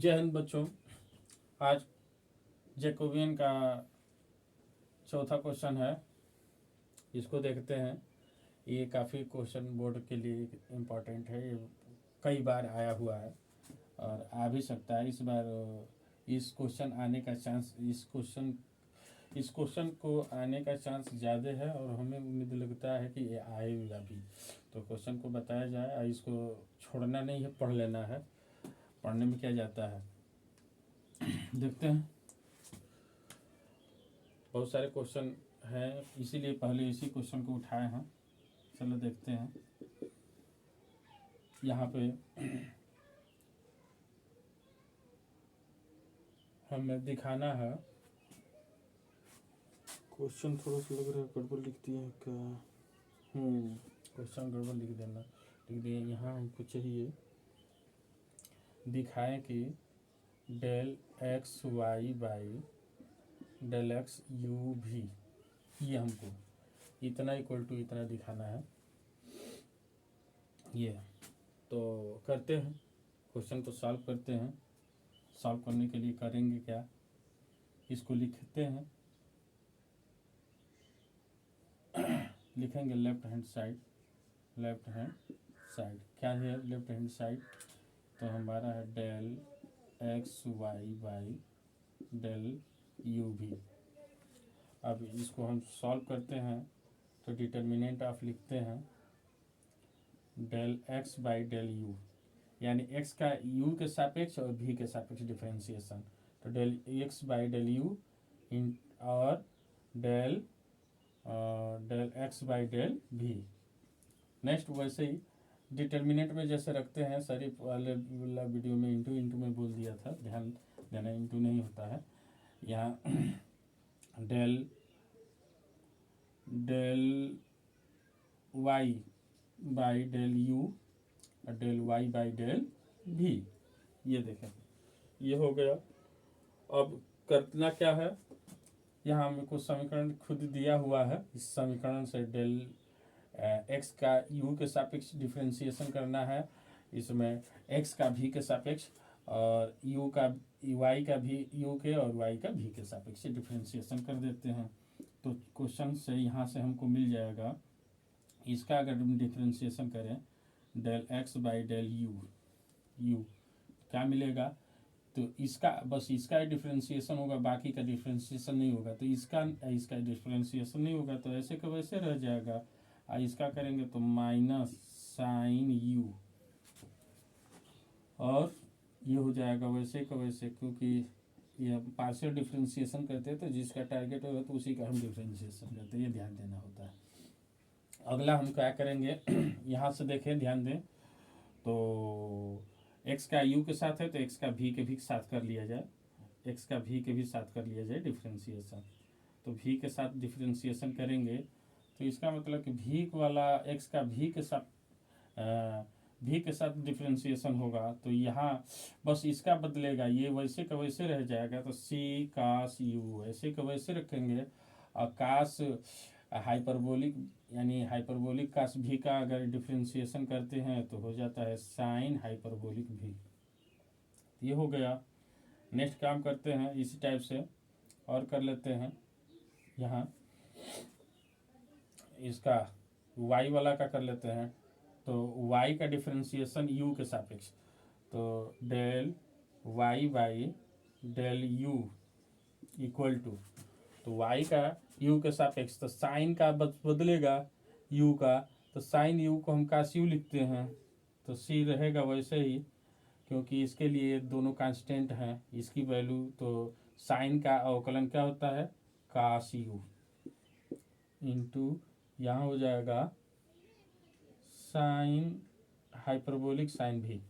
जय हिंद बच्चों। आज जैकोबियन का चौथा क्वेश्चन है, इसको देखते हैं। ये काफ़ी क्वेश्चन बोर्ड के लिए इम्पोर्टेंट है, ये कई बार आया हुआ है और आ भी सकता है। इस बार इस क्वेश्चन आने का चांस इस क्वेश्चन को आने का चांस ज़्यादा है और हमें उम्मीद लगता है कि ये आएगा भी। तो क्वेश्चन को बताया जाए और इसको छोड़ना नहीं है, पढ़ लेना है। पढ़ने में क्या जाता है, देखते हैं। बहुत सारे क्वेश्चन हैं, इसीलिए पहले इसी क्वेश्चन को उठाए हैं। चलो देखते हैं। यहाँ पे हमें दिखाना है, क्वेश्चन थोड़ा सा लग रहा है गड़बड़ लिख दिए हैं क्या? क्वेश्चन गड़बड़ लिख दिए। यहाँ हमको चाहिए दिखाएं कि del x y by del x u v, ये हमको इतना इक्वल टू इतना दिखाना है। ये तो करते हैं, क्वेश्चन को सॉल्व करते हैं। सॉल्व करने के लिए करेंगे क्या, इसको लिखते हैं। लिखेंगे लेफ्ट हैंड साइड क्या है लेफ्ट हैंड साइड, तो हमारा है del x y by del u v. अब इसको हम सॉल्व करते हैं तो डिटर्मिनेंट ऑफ लिखते हैं del x by del u, यानी एक्स का यू के सापेक्ष और भी के सापेक्ष डिफरेंशिएशन। तो del x by del u इन और del x by del v. Next वैसे ही डिटर्मिनेंट में जैसे रखते हैं, सारी वाले वीडियो में इंटू में बोल दिया था, ध्यान देना, इंटू नहीं होता है यहाँ। Del y by del u और del y by del v, ये देखें, ये हो गया। अब करना क्या है, यहाँ हमें कुछ समीकरण खुद दिया हुआ है। इस समीकरण से डेल एक्स का यू के सापेक्ष डिफरेंशिएशन करना है, इसमें एक्स का भी के सापेक्ष और यू का वाई का भी यू के और वाई का भी के सापेक्ष डिफरेंशिएशन कर देते हैं। तो क्वेश्चन से यहाँ से हमको मिल जाएगा, इसका अगर हम डिफरेंशिएशन करें del x by del u क्या मिलेगा, तो इसका डिफरेंशिएशन होगा, बाकी का डिफरेंशिएशन नहीं होगा। तो इसका डिफरेंशिएशन नहीं होगा तो ऐसे का वैसे रह जाएगा। इसका करेंगे तो माइनस साइन यू और ये हो जाएगा वैसे का वैसे, क्योंकि ये पार्शियल डिफरेंशिएशन करते हैं तो जिसका टारगेट होगा तो उसी का हम डिफरेंशिएशन करते हैं, ये ध्यान देना होता है। अगला हम क्या करेंगे, यहाँ से देखें, ध्यान दें, तो x का u के साथ है तो x का v के भी साथ कर लिया जाए, x का v के भी साथ कर लिया जाए डिफरेंशिएशन। तो v के साथ डिफरेंशिएशन करेंगे तो इसका मतलब कि v वाला x का v के साथ डिफरेंशिएशन होगा, तो यहाँ बस इसका बदलेगा, ये वैसे का वैसे रह जाएगा। तो c कास u ऐसे का वैसे रखेंगे और कास हाइपरबोलिक यानी हाइपरबोलिक कास भी का अगर डिफरेंशिएशन करते हैं तो हो जाता है साइन हाइपरबोलिक भी। ये हो गया। नेक्स्ट काम करते हैं इसी टाइप से और कर लेते हैं। यहाँ इसका y वाला का कर लेते हैं, तो y का डिफरेंशिएशन u के सापेक्ष, तो del y by del u equal to, तो y का u के सापेक्ष, तो साइन का बदलेगा u का, तो साइन u को हम कास u लिखते हैं, तो c रहेगा वैसे ही, क्योंकि इसके लिए दोनों कांस्टेंट हैं, इसकी वैल्यू, तो साइन का अवकलन क्या होता है कास u इंटू यहाँ हो जाएगा साइन हाइपरबोलिक साइन भी।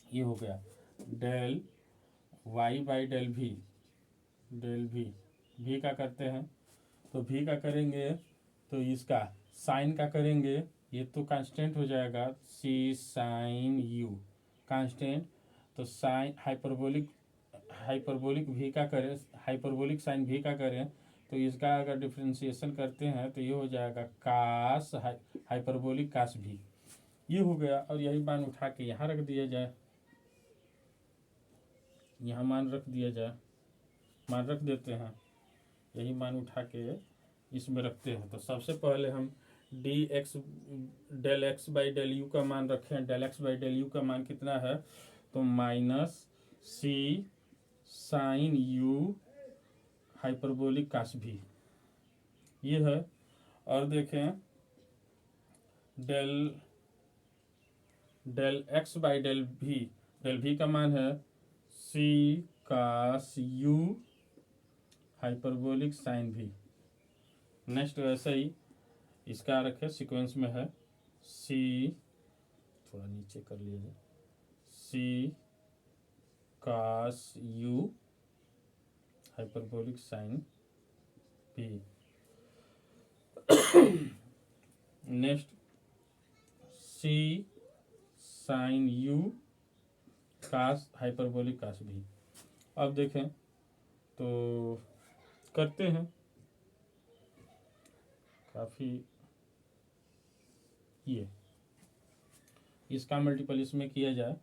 ये हो गया डेल वाई बाई डेल भी का करते हैं, तो भी का करेंगे तो इसका साइन का करेंगे, ये तो कांस्टेंट हो जाएगा सी साइन यू कांस्टेंट, तो साइन हाइपरबोलिक भी का करें, हाइपरबोलिक साइन भी का करें तो इसका अगर डिफरेंशिएशन करते हैं तो ये हो जाएगा कास हाइपरबोलिक कास भी। ये हो गया और यही मान उठा के यहाँ रख दिया जाए। यहाँ मान रख दिया जाए, मान रख देते हैं, यही मान उठा के इसमें रखते हैं। तो सबसे पहले हम d x del x by del u का मान रखें। Del x by del u का मान कितना है, तो minus c sine u hyperbolic cos भी, ये है। और देखें डेल एक्स बाई डेल भी का मान है सी कास यू हाइपरबोलिक साइन भी। नेक्स्ट वैसे ही इसका रखे सीक्वेंस में है सी, थोड़ा नीचे कर लीजिए, c cos u hyperbolic sine भी। Next c sine u cos hyperbolic cos भी। अब देखें तो करते हैं, काफ़ी ये इसका मल्टीपल इसमें किया जाए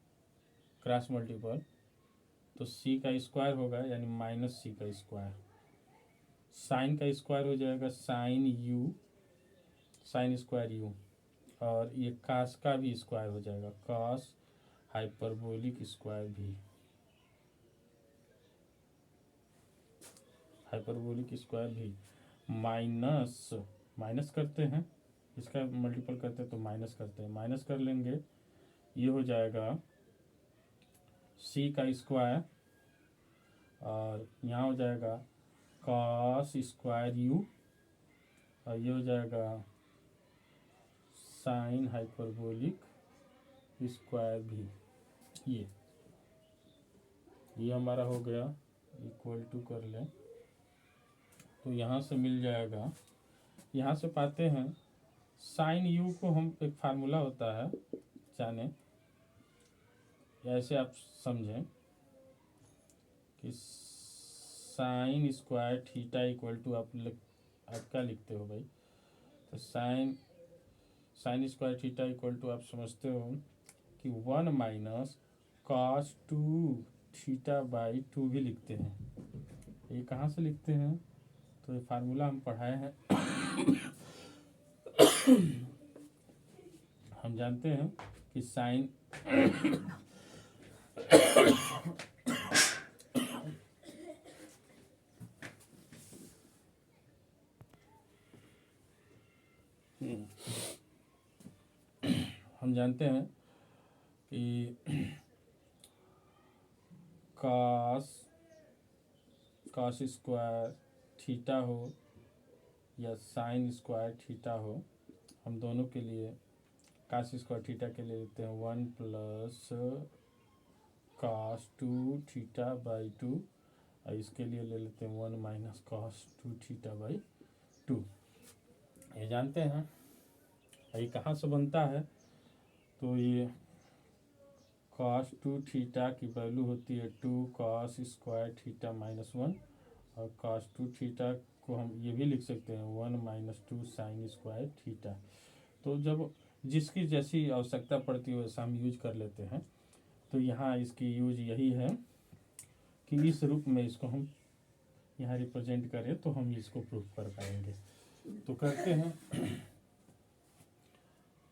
क्रॉस मल्टीपल, तो सी का स्क्वायर होगा यानी माइनस सी का स्क्वायर, साइन का स्क्वायर हो जाएगा sine u sine square u, और ये कास का भी स्क्वायर हो जाएगा कास हाइपरबोलिक स्क्वायर भी, हाइपरबोलिक स्क्वायर भी। माइनस करते हैं, इसका मल्टीपल करते हैं तो माइनस करते हैं, माइनस कर लेंगे, ये हो जाएगा सी का स्क्वायर, और यहाँ हो जाएगा कॉस स्क्वायर यू, और ये हो जाएगा साइन हाइपरबोलिक स्क्वायर भी। ये हमारा हो गया, इक्वल टू कर लें तो यहाँ से मिल जाएगा, यहाँ से पाते हैं साइन यू को हम एक फार्मूला होता है जाने, ऐसे आप समझें कि sine square theta equal to आप क्या लिखते हो भाई, तो sine square theta equal to आप समझते हो कि 1 माइनस कॉस 2 थीटा बाई 2 भी लिखते हैं। ये कहाँ से लिखते हैं, तो ये फार्मूला हम पढ़ाए हैं हम जानते हैं कि साइन हम जानते हैं कि कॉस स्क्वायर थीटा हो या साइन स्क्वायर थीटा हो, हम दोनों के लिए कॉस स्क्वायर थीटा के लिए लेते हैं 1 प्लस कॉस 2 थीटा बाई 2, और इसके लिए ले लेते हैं 1 माइनस कॉस 2 थीटा बाई 2। ये जानते हैं। ये कहाँ से बनता है, तो ये कॉस 2 थीटा की वैल्यू होती है 2 कॉस स्क्वायर थीटा माइनस 1, और कॉस 2 थीटा को हम ये भी लिख सकते हैं 1 माइनस 2 साइन स्क्वायर थीटा। तो जब जिसकी जैसी आवश्यकता पड़ती है वैसा हम यूज कर लेते हैं। तो यहाँ इसकी यूज यही है कि इस रूप में इसको हम यहाँ रिप्रेजेंट करें तो हम इसको प्रूफ कर पाएंगे। तो करते हैं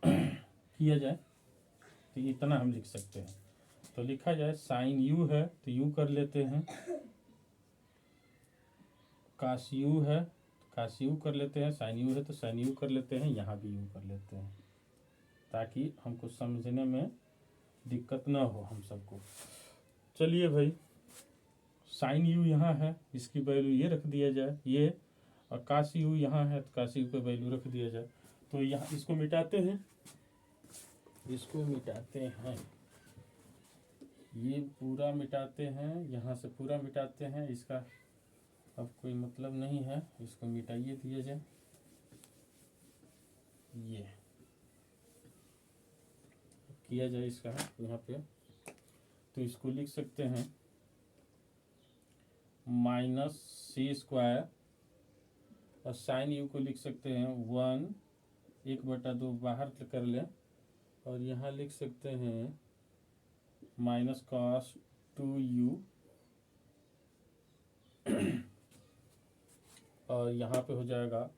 किया जाए तो इतना हम लिख सकते हैं। तो लिखा जाए साइन यू है तो यू कर लेते हैं, कास यू है कास यू कर लेते हैं, साइन यू है तो साइन यू कर लेते हैं, यहाँ भी यू कर लेते हैं ताकि हमको समझने में दिक्कत ना हो हम सबको। चलिए भाई, साइन यू यहाँ है, इसकी वैल्यू ये रख दिया जाए ये, और कास यू यहाँ है तो कास यू पे वैल्यू रख दिया जाए। तो यहाँ इसको मिटाते हैं, ये पूरा मिटाते हैं, यहाँ से पूरा मिटाते हैं, इसका अब कोई मतलब नहीं है, इसको मिटाइए दिया जाए। ये किया जाए इसका यहाँ पे, तो इसको लिख सकते हैं माइनस सी स्क्वायर, और साइन यू को लिख सकते हैं 1/2 बाहर कर लें, और यहाँ लिख सकते हैं माइनस कॉस 2u और यहाँ पे हो जाएगा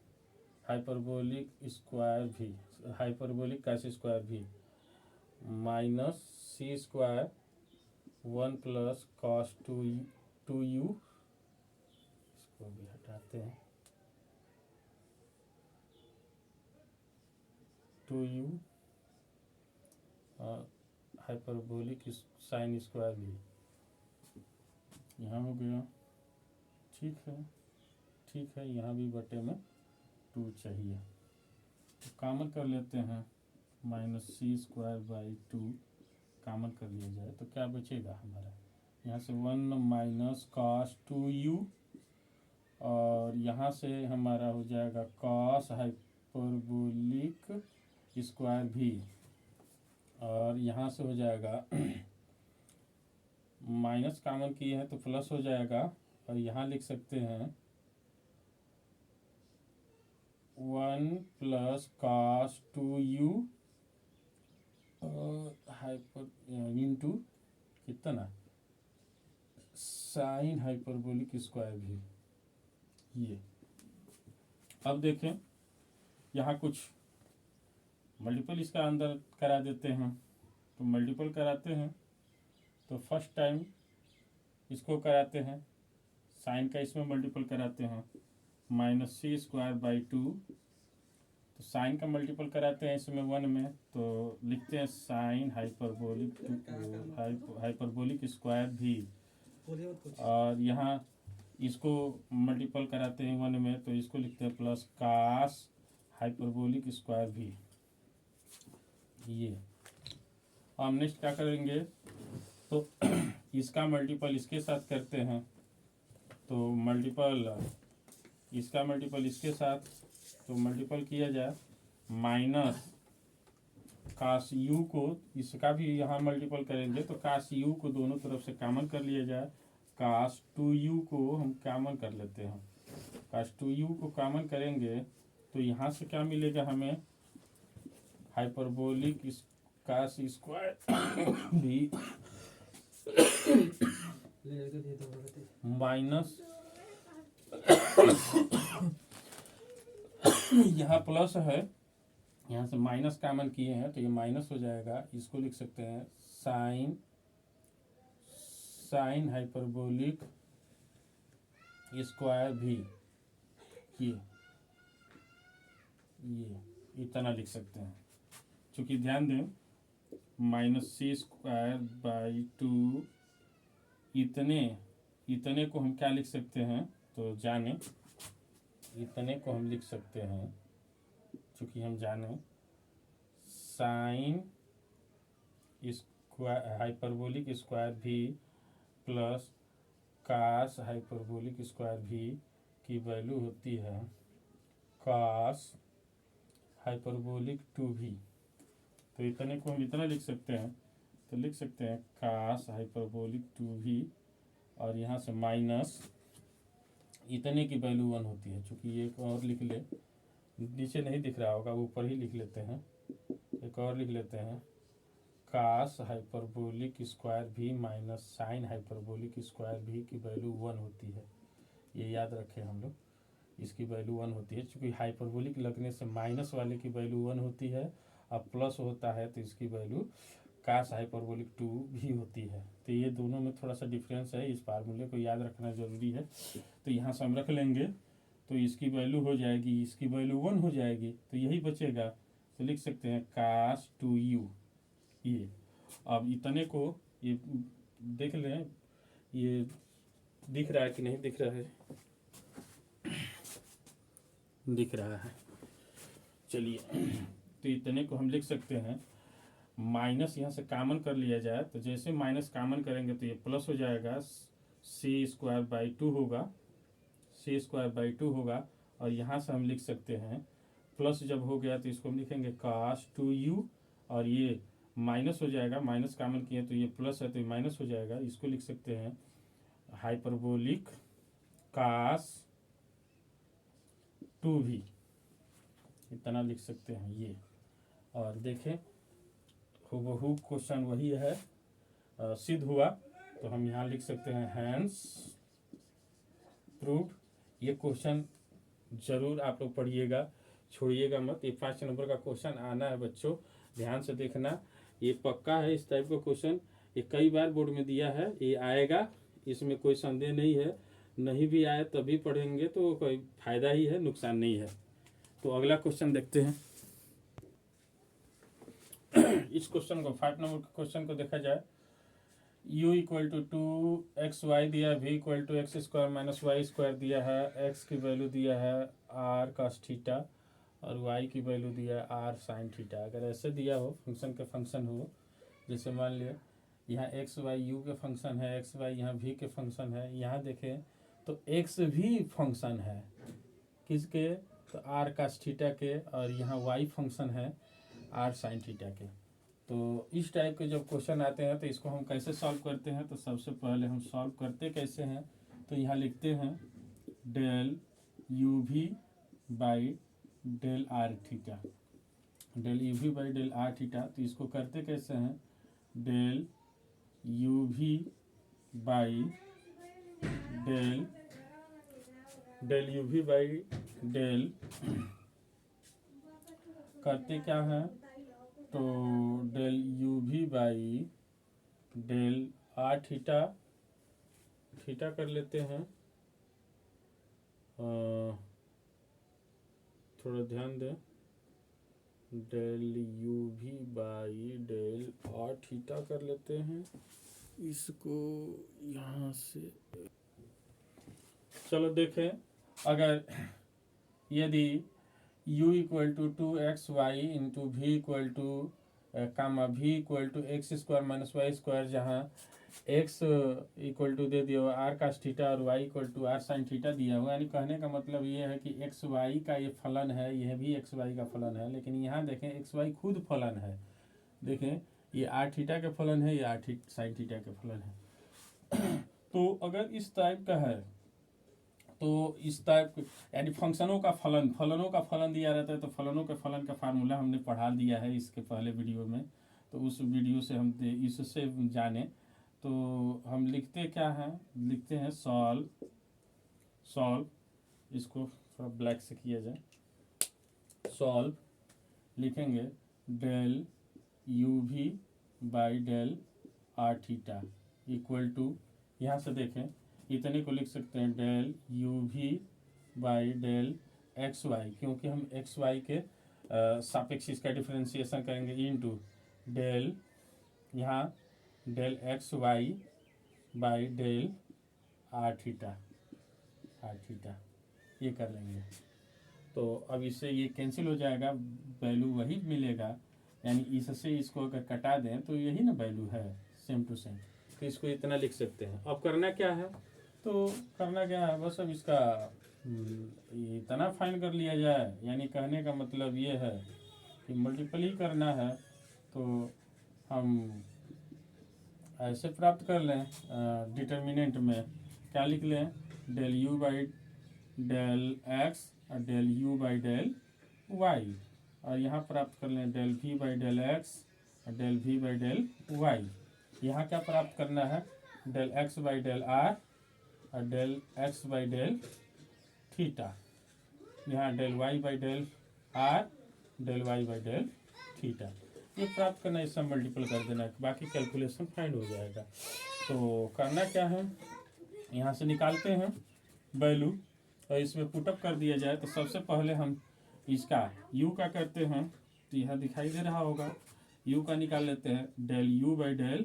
हाइपरबोलिक स्क्वायर भी, हाइपरबोलिक का स्क्वायर भी minus C square 1 plus cos 2u, इसको भी हटाते हैं, 2u हाइपरबोलिक साइन स्क्वायर भी यहाँ हो गया। ठीक है, यहाँ भी बटे में 2 चाहिए, तो कॉमन कर लेते हैं, minus C square by 2 common कर लिया जाए तो क्या बचेगा हमारा, यहाँ से 1 माइनस कॉस 2u, और यहाँ से हमारा हो जाएगा कॉस हाइपरबोलिक स्क्वायर भी, और यहाँ से हो जाएगा माइनस कॉमन किए हैं तो प्लस हो जाएगा, और यहाँ लिख सकते हैं 1 plus cos 2u hyper into कितना साइन हाइपरबोलिक स्क्वायर भी। ये अब देखें यहाँ कुछ मल्टीपल इसका अंदर करा देते हैं, तो मल्टीपल कराते हैं तो फर्स्ट टाइम इसको कराते हैं, साइन का इसमें मल्टीपल कराते हैं, माइनस सी स्क्वायर बाई 2, तो साइन का मल्टीपल कराते हैं इसमें 1 में, तो लिखते हैं साइन हाइपरबोलिक स्क्वायर भी, और यहाँ इसको मल्टीपल कराते हैं 1 में, तो इसको लिखते हैं प्लस कास हाइपरबोलिक स्क्वायर भी। ये हम नेक्स्ट क्या करेंगे, तो इसका मल्टीपल इसके साथ करते हैं, तो मल्टीपल इसका मल्टीपल इसके साथ, तो मल्टीपल किया जाए माइनस कास यू को, इसका भी यहाँ मल्टीपल करेंगे तो कास यू को दोनों तरफ से कॉमन कर लिया जाए, कास 2u को हम कॉमन कर लेते हैं, कास 2u को कॉमन करेंगे तो यहाँ से क्या मिलेगा हमें, हाइपरबोलिक कास स्क्वायर भी माइनस यहाँ प्लस है, यहाँ से माइनस कॉमन किए हैं तो ये माइनस हो जाएगा, इसको लिख सकते हैं साइन हाइपरबोलिक स्क्वायर भी, ये इतना लिख सकते हैं, चूँकि ध्यान दें माइनस सी स्क्वायर बाई 2 इतने को हम क्या लिख सकते हैं, तो जाने इतने को हम लिख सकते हैं, चूँकि हम जाने साइन स्क्वायर हाइपरबोलिक स्क्वायर भी प्लस कास हाइपरबोलिक स्क्वायर भी की वैल्यू होती है कास हाइपरबोलिक 2 भी, तो इतने को हम इतना लिख सकते हैं, तो लिख सकते हैं कास हाइपरबोलिक 2 भी, और यहाँ से माइनस इतने की वैल्यू 1 होती है, चूँकि ये एक और लिख ले, नीचे नहीं दिख रहा होगा ऊपर ही लिख लेते हैं, एक और लिख लेते हैं कास हाइपरबोलिक स्क्वायर भी माइनस साइन हाइपरबोलिक स्क्वायर भी की वैल्यू 1 होती है, ये याद रखें हम लोग, इसकी वैल्यू 1 होती है, चूँकि हाइपरबोलिक लगने से माइनस वाले की वैल्यू 1 होती है, अब प्लस होता है तो इसकी वैल्यू कास हाइपरबोलिक 2 भी होती है, तो ये दोनों में थोड़ा सा डिफरेंस है, इस फार्मूले को याद रखना जरूरी है, तो यहाँ से हम रख लेंगे, तो इसकी वैल्यू हो जाएगी, इसकी वैल्यू 1 हो जाएगी, तो यही बचेगा, तो लिख सकते हैं कास 2u, ये अब इतने को ये देख लें, ये दिख रहा है कि नहीं दिख रहा है, दिख रहा है, चलिए, तो इतने को हम लिख सकते हैं, माइनस यहाँ से कॉमन कर लिया जाए, तो जैसे माइनस कॉमन करेंगे तो ये प्लस हो जाएगा, सी स्क्वायर बाई 2 होगा, सी स्क्वायर बाई 2 होगा, और यहाँ से हम लिख सकते हैं प्लस जब हो गया तो इसको हम लिखेंगे कास 2u, और ये माइनस हो जाएगा, माइनस कॉमन किए तो ये प्लस है तो ये माइनस हो जाएगा, इसको लिख सकते हैं हाइपरबोलिक कास 2 भी, इतना लिख सकते हैं ये, और देखें हूबहू क्वेश्चन वही है, सिद्ध हुआ, तो हम यहाँ लिख सकते हैं हैंस प्रूव्ड, ये क्वेश्चन जरूर आप लोग पढ़िएगा, छोड़िएगा मत। ये 5 नंबर का क्वेश्चन आना है बच्चों, ध्यान से देखना, ये पक्का है। इस टाइप का क्वेश्चन ये कई बार बोर्ड में दिया है, ये आएगा, इसमें कोई संदेह नहीं है। नहीं भी आए तभी पढ़ेंगे तो कोई फायदा ही है, नुकसान नहीं है। तो अगला क्वेश्चन देखते हैं। इस क्वेश्चन को 5 नंबर के क्वेश्चन को देखा जाए, u इक्वल टू 2xy दिया है, v equal to x square minus y square दिया है, x की वैल्यू दिया है r cos थीटा और y की वैल्यू दिया है r sin थीटा। अगर ऐसे दिया हो, फंक्शन के फंक्शन हो, जैसे मान लिया यहाँ x y u के फंक्शन है, x y यहाँ v के फंक्शन है, यहाँ देखें तो x भी फंक्शन है किसके, तो r cos थीटा के, और यहाँ y फंक्शन है r sin थीटा के। तो इस टाइप के जब क्वेश्चन आते हैं तो इसको हम कैसे सॉल्व करते हैं, तो सबसे पहले हम सॉल्व करते कैसे हैं, तो यहाँ लिखते हैं del u v by del r theta, del u v by del r theta. तो इसको करते कैसे हैं, del u v by del u v by del, करते क्या है, तो del u v by del r theta, theta कर लेते हैं, थोड़ा ध्यान दें, del u v by del r theta कर लेते हैं, इसको यहाँ से चलो देखें। अगर यदि u equal to 2xy into v equal to comma v equal to x square minus y square, जहाँ x इक्वल टू दे दिया हुआ आर कास थीटा और y equal to r sine theta दिया हुआ, यानी कहने का मतलब ये है कि एक्स वाई का ये फलन है, यह भी एक्स वाई का फलन है। लेकिन यहाँ देखें एक्स वाई खुद फलन है, देखें ये आर थीटा के फलन है, ये आर साइन थीटा के फलन है। तो अगर इस टाइप का है तो इस टाइप यानी फंक्शनों का फलन दिया रहता है, तो फलनों के फलन का फार्मूला हमने पढ़ा दिया है इसके पहले वीडियो में, तो उस वीडियो से हम इससे जाने। तो हम लिखते क्या हैं, लिखते हैं सॉल्व, इसको थोड़ा ब्लैक से किया जाए, सॉल्व लिखेंगे del u v by del r theta equal to, यहाँ से देखें इतने को लिख सकते हैं del u v by del x y, क्योंकि हम एक्स वाई के सापेक्ष इसका डिफरेंशिएशन करेंगे, इनटू डेल यहाँ del x y by del r theta ये कर लेंगे। तो अब इससे ये कैंसिल हो जाएगा, वैल्यू वही मिलेगा, यानी इससे इसको अगर कटा दें तो यही ना वैल्यू है, सेम टू सेम। तो इसको इतना लिख सकते हैं। अब करना क्या है, तो करना क्या है, बस अब इसका इतना फाइंड कर लिया जाए, यानी कहने का मतलब ये है कि मल्टीपल ही करना है। तो हम ऐसे प्राप्त कर लें, डिटर्मिनेंट में क्या लिख लें, del u by del x और del u by del y, और यहाँ प्राप्त कर लें del v by del x और del v by del y. यहाँ क्या प्राप्त करना है, del x by del r और del x by del theta, यहाँ del y by del r, del y by del theta, ये प्राप्त करना, इससे मल्टीपल कर देना, बाकी कैलकुलेशन फाइंड हो जाएगा। तो करना क्या है, यहाँ से निकालते हैं वैल्यू और इसमें पुटअप कर दिया जाए। तो सबसे पहले हम इसका u का करते हैं, तो यह दिखाई दे रहा होगा, u का निकाल लेते हैं, del u by del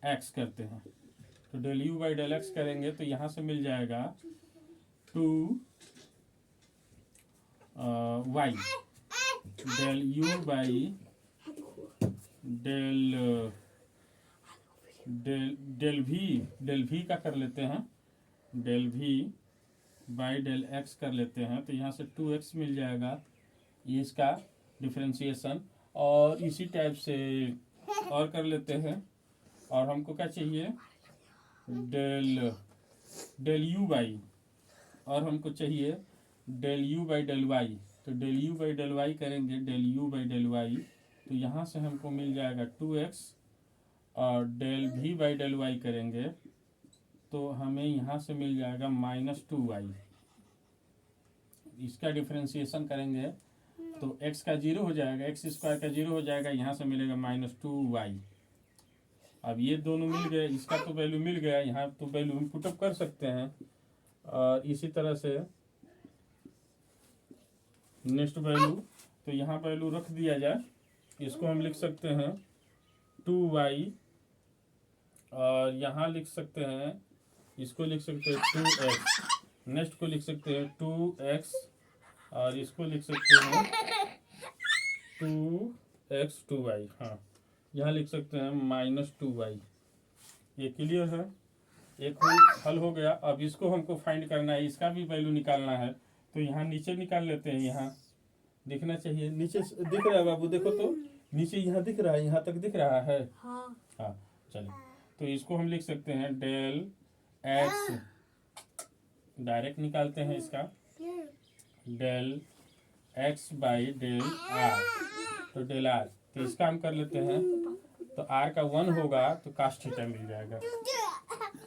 x करते हैं। तो del u by del x करेंगे तो यहाँ से मिल जाएगा 2y, del u by del v का कर लेते हैं, del v by del x कर लेते हैं। तो यहाँ से 2x मिल जाएगा, ये इसका डिफरेंशिएशन। और इसी टाइप से और कर लेते हैं, और हमको क्या चाहिए, डेल यू बाई, और हमको चाहिए del u by del y. तो del u by del y करेंगे, del u by del y, तो यहाँ से हमको मिल जाएगा 2x, और del v by del y करेंगे तो हमें यहाँ से मिल जाएगा -2y। इसका डिफरेंशिएशन करेंगे तो x का 0 हो जाएगा, x स्क्वायर का 0 हो जाएगा, यहाँ से मिलेगा -2y। अब ये दोनों मिल गए, इसका तो वैल्यू मिल गया, यहाँ तो वैल्यू हम पुटअप कर सकते हैं। और इसी तरह से नेक्स्ट वैल्यू, तो यहाँ वैल्यू रख दिया जाए, इसको हम लिख सकते हैं 2y, और यहाँ लिख सकते हैं, इसको लिख सकते हैं 2x, नेक्स्ट को लिख सकते हैं 2x, और इसको लिख सकते हैं 2x 2y। हाँ, यहाँ लिख सकते हैं -2y। ये क्लियर है, एक हल हो गया। अब इसको हमको फाइंड करना है, इसका भी वैल्यू निकालना है, तो यहाँ नीचे निकाल लेते हैं। यहाँ दिखना चाहिए, नीचे दिख रहा है बाबू, देखो तो नीचे यहाँ दिख रहा है, यहाँ तक दिख रहा है। हाँ चलिए, तो इसको हम लिख सकते हैं डेल x, डायरेक्ट निकालते हैं इसका, del x by del r, तो डेल r, तो इसका हम कर लेते हैं, तो r का 1 होगा तो cos थीटा मिल जाएगा।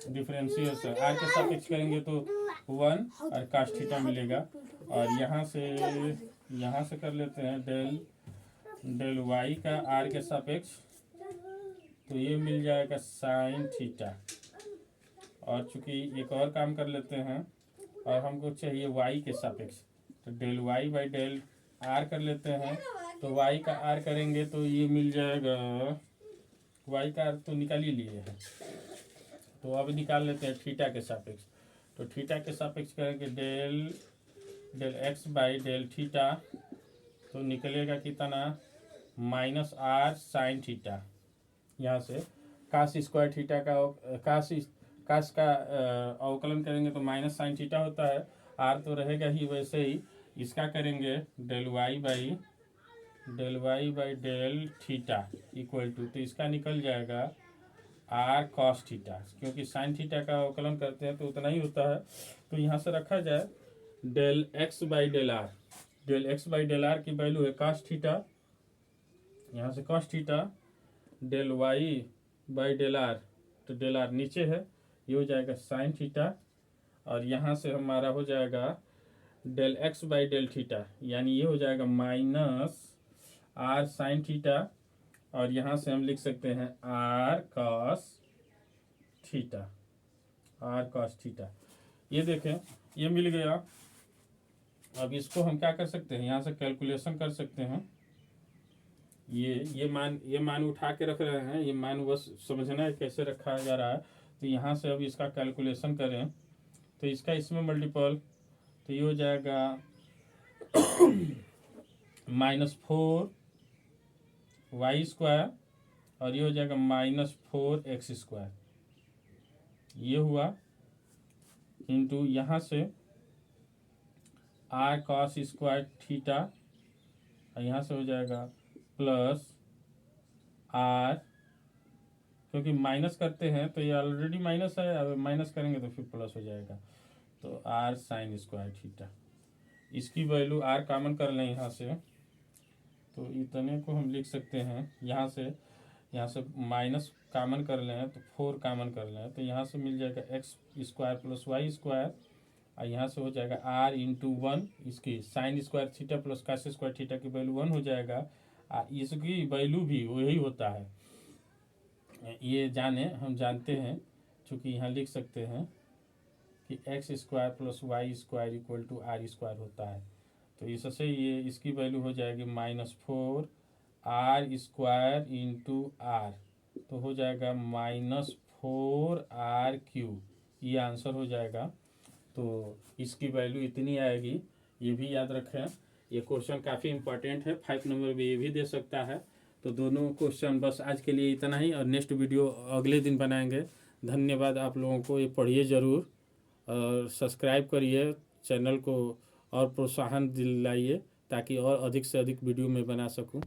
डिफरेंशिएशन r के सापेक्ष करेंगे तो 1 और cos थीटा मिलेगा। और यहाँ से कर लेते हैं डेल y का r के सापेक्ष, तो ये मिल जाएगा sin थीटा। और चूंकि एक और काम कर लेते हैं, और हमको चाहिए y के सापेक्ष, तो del y by del r कर लेते हैं, तो y का r करेंगे तो ये मिल जाएगा, y का r तो निकाल ही लिए है, तो अब निकाल लेते हैं थीटा के सापेक्ष। तो थीटा के सापेक्ष करेंगे del x by del theta, तो निकलेगा कितना, -r sin थीटा। यहाँ से कास स्क्वायर थीटा का कास का अवकलन करेंगे तो -sin थीटा होता है, r तो रहेगा ही, वैसे ही इसका करेंगे del y by del theta equal to, तो इसका निकल जाएगा r cos थीटा, क्योंकि sin थीटा का अवकलन करते हैं तो उतना ही होता है। तो यहाँ से रखा जाए del x by del r, del x by del r की वैल्यू है cos थीटा, यहाँ से cos theta, del y by del r, तो डेल r नीचे है, ये हो जाएगा sin थीटा, और यहाँ से हमारा हो जाएगा del x by del theta, यानी ये हो जाएगा -r sin थीटा, और यहाँ से हम लिख सकते हैं r cos थीटा। ये देखें, ये मिल गया। अब इसको हम क्या कर सकते हैं, यहाँ से कैलकुलेशन कर सकते हैं। ये मान उठा के रख रहे हैं, ये मान बस समझना है कैसे रखा जा रहा है। तो यहाँ से अब इसका कैलकुलेशन करें, तो इसका इसमें मल्टीपल, तो ये हो जाएगा -4y स्क्वायर, और ये हो जाएगा -4x स्क्वायर, ये हुआ, इंटू यहाँ से r cos स्क्वायर थीटा, और यहाँ से हो जाएगा प्लस r, क्योंकि माइनस करते हैं तो ये ऑलरेडी माइनस है, अब माइनस करेंगे तो फिर प्लस हो जाएगा, तो r sin स्क्वायर थीटा। इसकी वैल्यू r कॉमन कर लें यहाँ से, तो इतने को हम लिख सकते हैं, यहाँ से माइनस कॉमन कर लें तो 4 कॉमन कर लें, तो यहाँ से मिल जाएगा x square plus y square, और यहाँ से हो जाएगा r इंटू 1, इसकी sine square theta plus cos square theta की वैल्यू 1 हो जाएगा, इसकी वैल्यू भी वही होता है, ये हम जानते हैं, चूँकि यहाँ लिख सकते हैं कि x square plus y square equal to r square होता है। तो इससे ये इसकी वैल्यू हो जाएगी -4r स्क्वायर इंटू r, तो हो जाएगा -4r³, ये आंसर हो जाएगा। तो इसकी वैल्यू इतनी आएगी, ये भी याद रखें। ये क्वेश्चन काफ़ी इंपॉर्टेंट है, 5 नंबर में ये भी दे सकता है। तो दोनों क्वेश्चन बस आज के लिए इतना ही, और नेक्स्ट वीडियो अगले दिन बनाएंगे। धन्यवाद आप लोगों को, ये पढ़िए ज़रूर, और सब्सक्राइब करिए चैनल को, और प्रोत्साहन दिलाइए ताकि और अधिक से अधिक वीडियो में बना सकूं।